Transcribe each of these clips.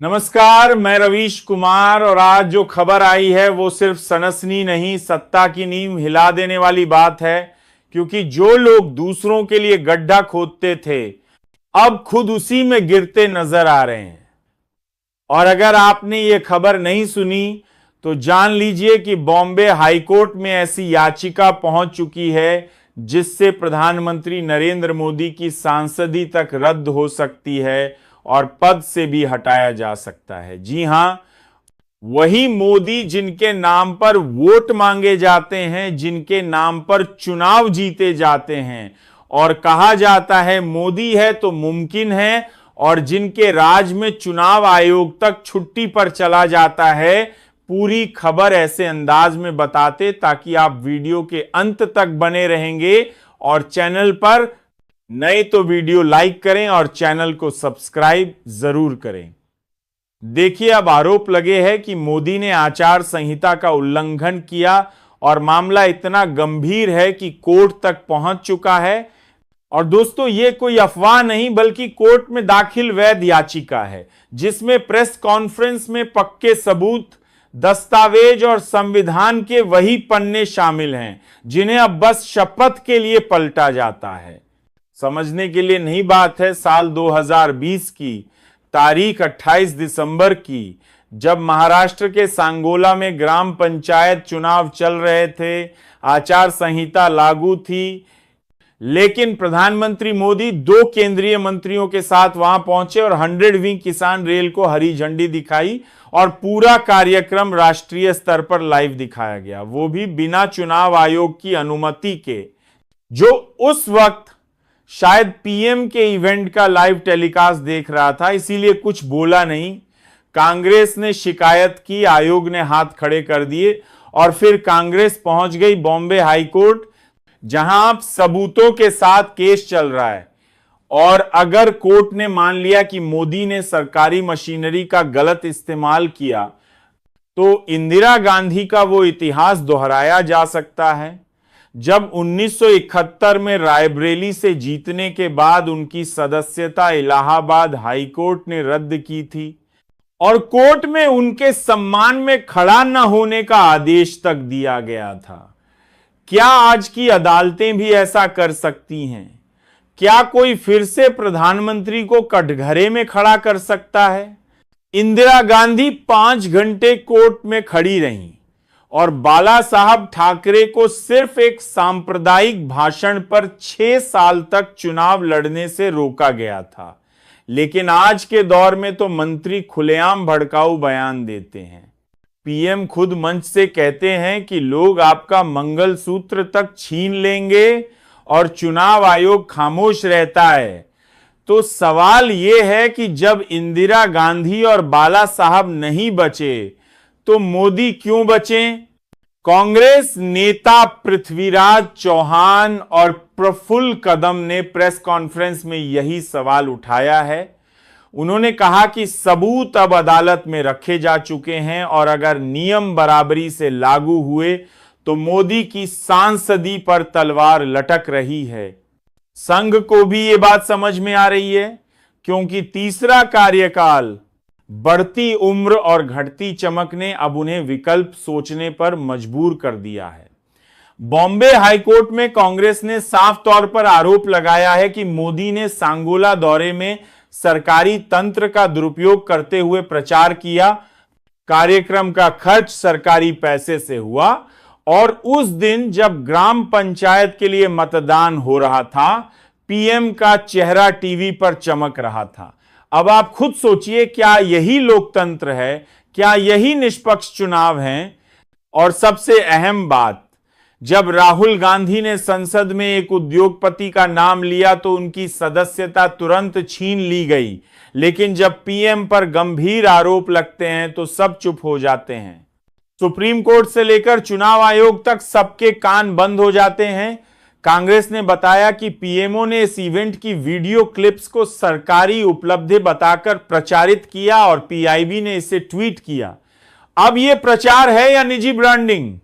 नमस्कार, मैं रवीश कुमार और आज जो खबर आई है वो सिर्फ सनसनी नहीं, सत्ता की नींव हिला देने वाली बात है। क्योंकि जो लोग दूसरों के लिए गड्ढा खोदते थे अब खुद उसी में गिरते नजर आ रहे हैं। और अगर आपने ये खबर नहीं सुनी तो जान लीजिए कि बॉम्बे हाईकोर्ट में ऐसी याचिका पहुंच चुकी है जिससे प्रधानमंत्री नरेंद्र मोदी की सांसदी तक रद्द हो सकती है और पद से भी हटाया जा सकता है। जी हां, वही मोदी जिनके नाम पर वोट मांगे जाते हैं, जिनके नाम पर चुनाव जीते जाते हैं और कहा जाता है मोदी है तो मुमकिन है, और जिनके राज में चुनाव आयोग तक छुट्टी पर चला जाता है। पूरी खबर ऐसे अंदाज में बताते ताकि आप वीडियो के अंत तक बने रहेंगे और चैनल पर नए तो वीडियो लाइक करें और चैनल को सब्सक्राइब जरूर करें। देखिए, अब आरोप लगे हैं कि मोदी ने आचार संहिता का उल्लंघन किया और मामला इतना गंभीर है कि कोर्ट तक पहुंच चुका है। और दोस्तों, ये कोई अफवाह नहीं बल्कि कोर्ट में दाखिल वैध याचिका है जिसमें प्रेस कॉन्फ्रेंस में पक्के सबूत, दस्तावेज और संविधान के वही पन्ने शामिल हैं जिन्हें अब बस शपथ के लिए पलटा जाता है। समझने के लिए नहीं बात है साल 2020 की तारीख 28 दिसंबर की, जब महाराष्ट्र के सांगोला में ग्राम पंचायत चुनाव चल रहे थे। आचार संहिता लागू थी, लेकिन प्रधानमंत्री मोदी 2 केंद्रीय मंत्रियों के साथ वहां पहुंचे और 100वीं किसान रेल को हरी झंडी दिखाई और पूरा कार्यक्रम राष्ट्रीय स्तर पर लाइव दिखाया गया, वो भी बिना चुनाव आयोग की अनुमति के, जो उस वक्त शायद पीएम के इवेंट का लाइव टेलीकास्ट देख रहा था, इसीलिए कुछ बोला नहीं। कांग्रेस ने शिकायत की, आयोग ने हाथ खड़े कर दिए और फिर कांग्रेस पहुंच गई बॉम्बे हाईकोर्ट, जहां अब सबूतों के साथ केस चल रहा है। और अगर कोर्ट ने मान लिया कि मोदी ने सरकारी मशीनरी का गलत इस्तेमाल किया तो इंदिरा गांधी का वो इतिहास दोहराया जा सकता है जब 1971 में रायबरेली से जीतने के बाद उनकी सदस्यता इलाहाबाद हाईकोर्ट ने रद्द की थी और कोर्ट में उनके सम्मान में खड़ा न होने का आदेश तक दिया गया था। क्या आज की अदालतें भी ऐसा कर सकती हैं? क्या कोई फिर से प्रधानमंत्री को कटघरे में खड़ा कर सकता है? इंदिरा गांधी 5 घंटे कोर्ट में खड़ी रहीं और बाला साहब ठाकरे को सिर्फ एक सांप्रदायिक भाषण पर 6 साल तक चुनाव लड़ने से रोका गया था। लेकिन आज के दौर में तो मंत्री खुलेआम भड़काऊ बयान देते हैं। पीएम खुद मंच से कहते हैं कि लोग आपका मंगलसूत्र तक छीन लेंगे और चुनाव आयोग खामोश रहता है। तो सवाल यह है कि जब इंदिरा गांधी और बाला साहब नहीं बचे तो मोदी क्यों बचे? कांग्रेस नेता पृथ्वीराज चौहान और प्रफुल्ल कदम ने प्रेस कॉन्फ्रेंस में यही सवाल उठाया है। उन्होंने कहा कि सबूत अब अदालत में रखे जा चुके हैं और अगर नियम बराबरी से लागू हुए तो मोदी की सांसदी पर तलवार लटक रही है। संघ को भी ये बात समझ में आ रही है, क्योंकि तीसरा कार्यकाल, बढ़ती उम्र और घटती चमक ने अब उन्हें विकल्प सोचने पर मजबूर कर दिया है। बॉम्बे हाईकोर्ट में कांग्रेस ने साफ तौर पर आरोप लगाया है कि मोदी ने सांगोला दौरे में सरकारी तंत्र का दुरुपयोग करते हुए प्रचार किया। कार्यक्रम का खर्च सरकारी पैसे से हुआ और उस दिन जब ग्राम पंचायत के लिए मतदान हो रहा था, पीएम का चेहरा टीवी पर चमक रहा था। अब आप खुद सोचिए, क्या यही लोकतंत्र है? क्या यही निष्पक्ष चुनाव हैं? और सबसे अहम बात, जब राहुल गांधी ने संसद में एक उद्योगपति का नाम लिया तो उनकी सदस्यता तुरंत छीन ली गई, लेकिन जब पीएम पर गंभीर आरोप लगते हैं तो सब चुप हो जाते हैं। सुप्रीम कोर्ट से लेकर चुनाव आयोग तक सबके कान बंद हो जाते हैं। कांग्रेस ने बताया कि पीएमओ ने इस इवेंट की वीडियो क्लिप्स को सरकारी उपलब्धि बताकर प्रचारित किया और पीआईबी ने इसे ट्वीट किया। अब यह प्रचार है या निजी ब्रांडिंग?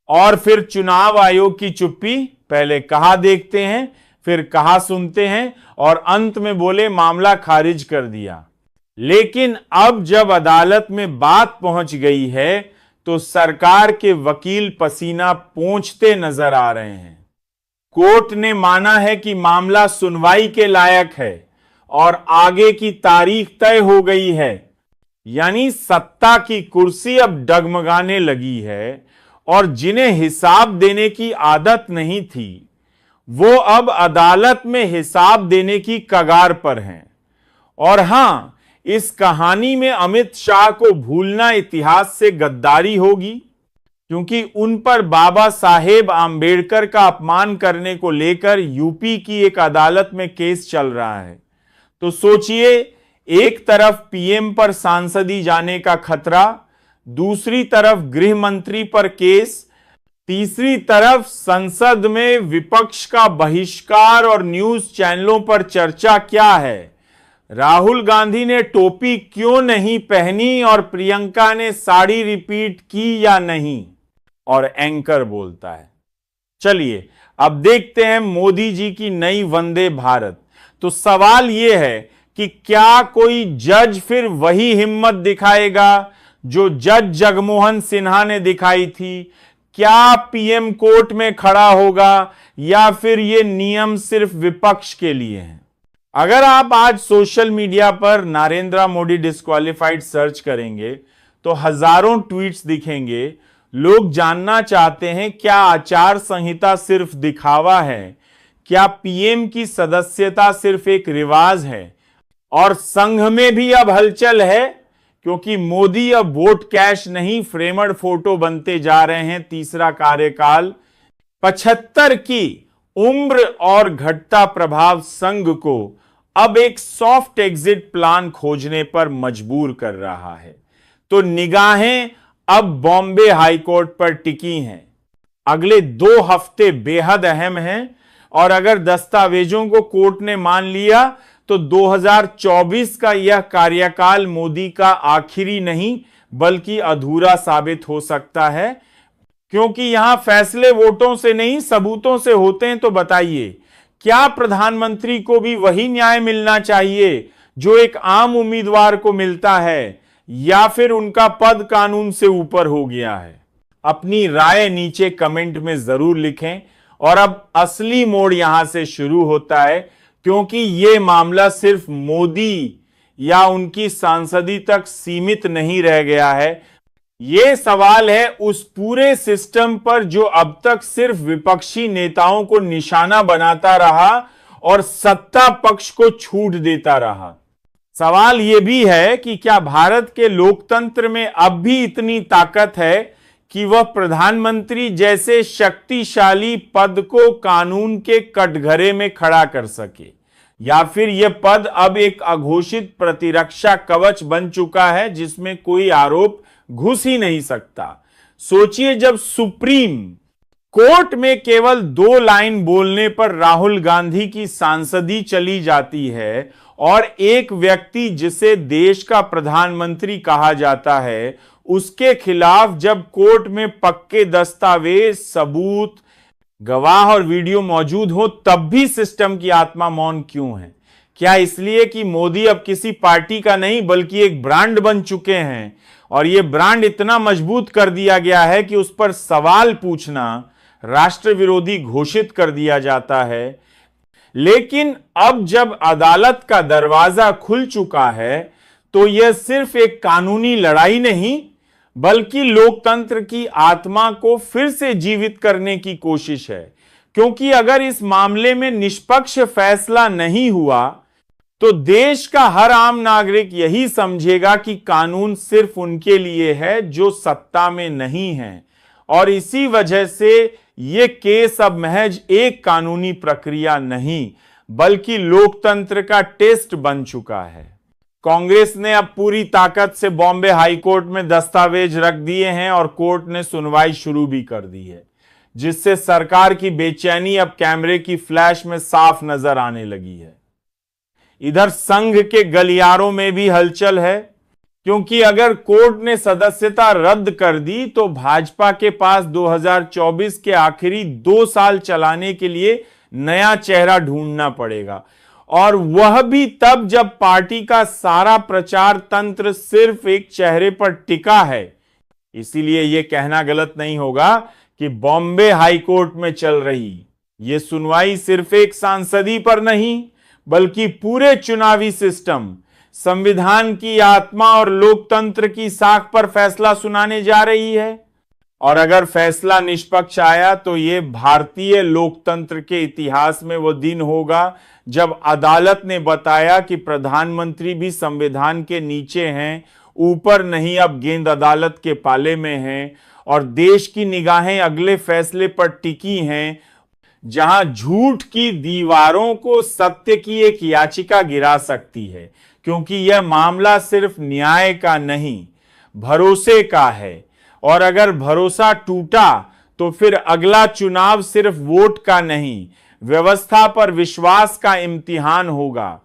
और फिर चुनाव आयोग की चुप्पी, पहले कहा देखते हैं, फिर कहा सुनते हैं और अंत में बोले मामला खारिज कर दिया। लेकिन अब जब अदालत में बात पहुंच गई है तो सरकार के वकील पसीना पोंछते नजर आ रहे हैं। कोर्ट ने माना है कि मामला सुनवाई के लायक है और आगे की तारीख तय हो गई है। यानी सत्ता की कुर्सी अब डगमगाने लगी है और जिन्हें हिसाब देने की आदत नहीं थी वो अब अदालत में हिसाब देने की कगार पर हैं। और हां, इस कहानी में अमित शाह को भूलना इतिहास से गद्दारी होगी, क्योंकि उन पर बाबा साहेब आंबेडकर का अपमान करने को लेकर यूपी की एक अदालत में केस चल रहा है। तो सोचिए, एक तरफ पीएम पर सांसदी जाने का खतरा, दूसरी तरफ गृह मंत्री पर केस, तीसरी तरफ संसद में विपक्ष का बहिष्कार और न्यूज चैनलों पर चर्चा क्या है, राहुल गांधी ने टोपी क्यों नहीं पहनी और प्रियंका ने साड़ी रिपीट की या नहीं, और एंकर बोलता है। चलिए अब देखते हैं मोदी जी की नई वंदे भारत। तो सवाल यह है कि क्या कोई जज फिर वही हिम्मत दिखाएगा जो जज जगमोहन सिन्हा ने दिखाई थी? क्या पीएम कोर्ट में खड़ा होगा या फिर ये नियम सिर्फ विपक्ष के लिए हैं? अगर आप आज सोशल मीडिया पर नरेंद्र मोदी डिस्क्वालिफाइड सर्च करेंगे तो हजारों ट्वीट्स दिखेंगे। लोग जानना चाहते हैं, क्या आचार संहिता सिर्फ दिखावा है? क्या पीएम की सदस्यता सिर्फ एक रिवाज है? और संघ में भी अब हलचल है, क्योंकि मोदी अब वोट कैश नहीं फ्रेमड फोटो बनते जा रहे हैं। तीसरा कार्यकाल 75 की उम्र और घटता प्रभाव संघ को अब एक सॉफ्ट एग्जिट प्लान खोजने पर मजबूर कर रहा है। तो निगाहें अब बॉम्बे हाईकोर्ट पर टिकी हैं। अगले 2 हफ्ते बेहद अहम हैं और अगर दस्तावेजों को कोर्ट ने मान लिया तो 2024 का यह कार्यकाल मोदी का आखिरी नहीं बल्कि अधूरा साबित हो सकता है, क्योंकि यहां फैसले वोटों से नहीं सबूतों से होते हैं। तो बताइए, क्या प्रधानमंत्री को भी वही न्याय मिलना चाहिए जो एक आम उम्मीदवार को मिलता है, या फिर उनका पद कानून से ऊपर हो गया है? अपनी राय नीचे कमेंट में जरूर लिखें। और अब असली मोड़ यहां से शुरू होता है, क्योंकि यह मामला सिर्फ मोदी या उनकी सांसदी तक सीमित नहीं रह गया है। यह सवाल है उस पूरे सिस्टम पर जो अब तक सिर्फ विपक्षी नेताओं को निशाना बनाता रहा और सत्ता पक्ष को छूट देता रहा। सवाल यह भी है कि क्या भारत के लोकतंत्र में अब भी इतनी ताकत है कि वह प्रधानमंत्री जैसे शक्तिशाली पद को कानून के कटघरे में खड़ा कर सके, या फिर यह पद अब एक अघोषित प्रतिरक्षा कवच बन चुका है जिसमें कोई आरोप घुस ही नहीं सकता। सोचिए, जब सुप्रीम कोर्ट में केवल 2 लाइन बोलने पर राहुल गांधी की सांसदी चली जाती है और एक व्यक्ति जिसे देश का प्रधानमंत्री कहा जाता है उसके खिलाफ जब कोर्ट में पक्के दस्तावेज, सबूत, गवाह और वीडियो मौजूद हो, तब भी सिस्टम की आत्मा मौन क्यों है? क्या इसलिए कि मोदी अब किसी पार्टी का नहीं बल्कि एक ब्रांड बन चुके हैं और यह ब्रांड इतना मजबूत कर दिया गया है कि उस पर सवाल पूछना राष्ट्र विरोधी घोषित कर दिया जाता है? लेकिन अब जब अदालत का दरवाजा खुल चुका है तो यह सिर्फ एक कानूनी लड़ाई नहीं बल्कि लोकतंत्र की आत्मा को फिर से जीवित करने की कोशिश है। क्योंकि अगर इस मामले में निष्पक्ष फैसला नहीं हुआ तो देश का हर आम नागरिक यही समझेगा कि कानून सिर्फ उनके लिए है जो सत्ता में नहीं है, और इसी वजह से यह केस अब महज एक कानूनी प्रक्रिया नहीं बल्कि लोकतंत्र का टेस्ट बन चुका है। कांग्रेस ने अब पूरी ताकत से बॉम्बे हाईकोर्ट में दस्तावेज रख दिए हैं और कोर्ट ने सुनवाई शुरू भी कर दी है, जिससे सरकार की बेचैनी अब कैमरे की फ्लैश में साफ नजर आने लगी है। इधर संघ के गलियारों में भी हलचल है, क्योंकि अगर कोर्ट ने सदस्यता रद्द कर दी तो भाजपा के पास 2024 के आखिरी 2 साल चलाने के लिए नया चेहरा ढूंढना पड़ेगा। और वह भी तब जब पार्टी का सारा प्रचार तंत्र सिर्फ एक चेहरे पर टिका है। इसीलिए यह कहना गलत नहीं होगा कि बॉम्बे हाईकोर्ट में चल रही यह सुनवाई सिर्फ एक सांसदी पर नहीं, बल्कि पूरे चुनावी सिस्टम, संविधान की आत्मा और लोकतंत्र की साख पर फैसला सुनाने जा रही है। और अगर फैसला निष्पक्ष आया तो यह भारतीय लोकतंत्र के इतिहास में वो दिन होगा जब अदालत ने बताया कि प्रधानमंत्री भी संविधान के नीचे हैं, ऊपर नहीं, अब गेंद अदालत के पाले में है और देश की निगाहें अगले फैसले पर टिकी हैं, जहां झूठ की दीवारों को सत्य की एक याचिका गिरा सकती है, क्योंकि यह मामला सिर्फ न्याय का नहीं, भरोसे का है। और अगर भरोसा टूटा तो फिर अगला चुनाव सिर्फ वोट का नहीं, व्यवस्था पर विश्वास का इम्तिहान होगा।